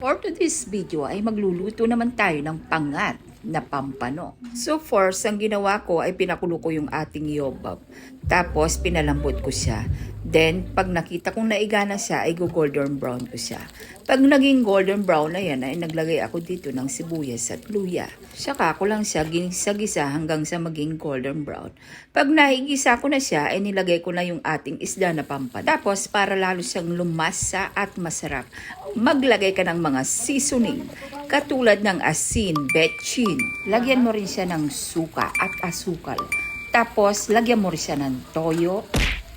For today's video ay magluluto naman tayo ng pangat na pampano. So first, ang ginawa ko ay pinakulo ko yung ating yobab. Tapos pinalambot ko siya. Then, pag nakita kong naigana siya, ay golden brown ko siya. Pag naging golden brown na yan, ay naglagay ako dito ng sibuyas at luya. Saka ko lang siya ginisa-gisa hanggang sa maging golden brown. Pag nahigisa ko na siya, ay nilagay ko na yung ating isda na pampano. Tapos, para lalo siyang lumasa at masarap, maglagay ka ng mga seasoning. Katulad ng asin, betchin. Lagyan mo rin siya ng suka at asukal. Tapos, lagyan mo rin siya ng toyo,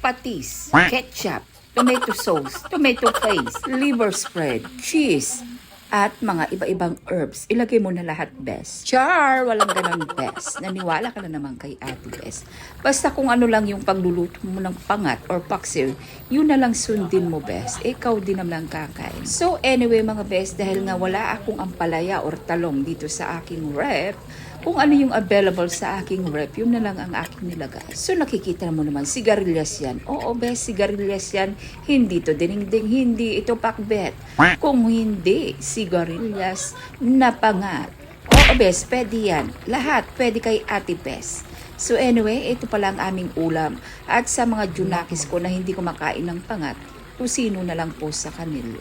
patis, ketchup, tomato sauce, tomato paste, liver spread, cheese, at mga iba-ibang herbs. Ilagay mo na lahat, best. Char! Walang ganun, best. Naniwala ka na naman kay Ate Best. Basta kung ano lang yung pagluluto mo ng pangat or paksiw, yun na lang sundin mo, best. Ikaw din naman kakain. So anyway, mga best, dahil nga wala akong ampalaya or talong dito sa aking rep, kung ano yung available sa aking rep, yun na lang ang aking nilagay. So nakikita mo naman, sigarilyas yan. Oo, best, sigarilyas yan. Hindi to dinengdeng, hindi ito pakbet. Kung hindi, sigarilyas na pangat. Oo, best, pwede yan. Lahat, pwede kay Ate Best. So anyway, ito pala ang aming ulam. At sa mga junakis ko na hindi kumakain ng pangat, tusino na lang po sa kanila.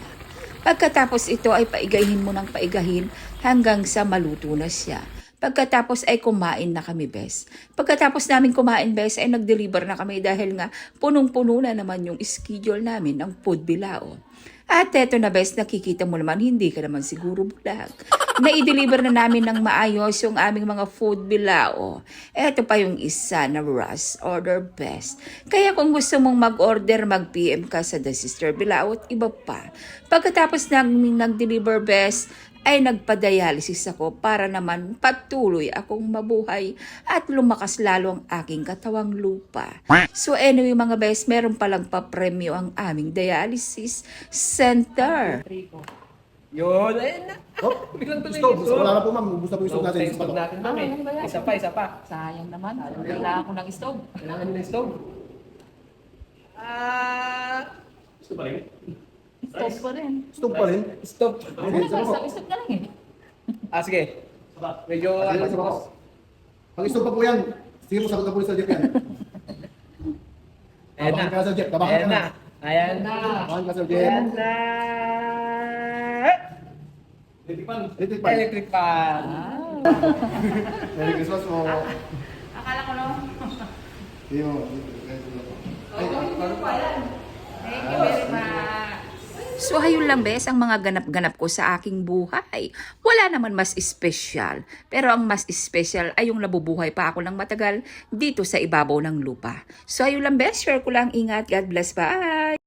Pagkatapos ito ay paigahin mo ng paigahin hanggang sa maluto na siya. Pagkatapos ay kumain na kami, best. Pagkatapos namin kumain, best, ay nag-deliver na kami dahil nga punong-puno na naman yung schedule namin ng food bilao. At eto na, best, nakikita mo naman, hindi ka naman siguro bulag. Na-i-deliver na namin ng maayos yung aming mga food bilao. Eto pa yung isa na rush order, best. Kaya kung gusto mong mag-order, mag-PM ka sa The Sister Bilao at iba pa. Pagkatapos namin nag-deliver, best, ay nagpa-dialysis ako para naman patuloy akong mabuhay at lumakas lalo ang aking katawang lupa. So anyway, mga best, meron palang pa-premyo ang aming dialysis center. Yun, ayun na. Oh, Biglang tuloy stove. yung Wala na po, ma'am. Ubus na po yung stove natin. Stove natin, mami. Isa pa, isa pa. Sayang naman, kailangan ko ng stove. Kailangan nyo ng stove. Gusto pa rin? Stove pa rin. Stove pa rin. Stove. Okay, isa po. Stove na lang eh. Sige. Medyo ano si boss. Pag stove pa po yan, sige po, sagot na po ni Sir Jeff yan. Ayan Tabakan na. ka, Sir Jeff. Tabakan Ayan ka na. Ayan na. Tabakan ka, Sir Jeff. Ayan na. Electric pan. Electric fan. Merry Christmas po. Akala ko no. Iyo. Thank you very much. So hayun lang, bes, ang mga ganap-ganap ko sa aking buhay. Wala naman mas espesyal. Pero ang mas espesyal ay yung nabubuhay pa ako ng matagal dito sa ibabaw ng lupa. So hayun lang, bes, share ko lang. Ingat. God bless. Bye!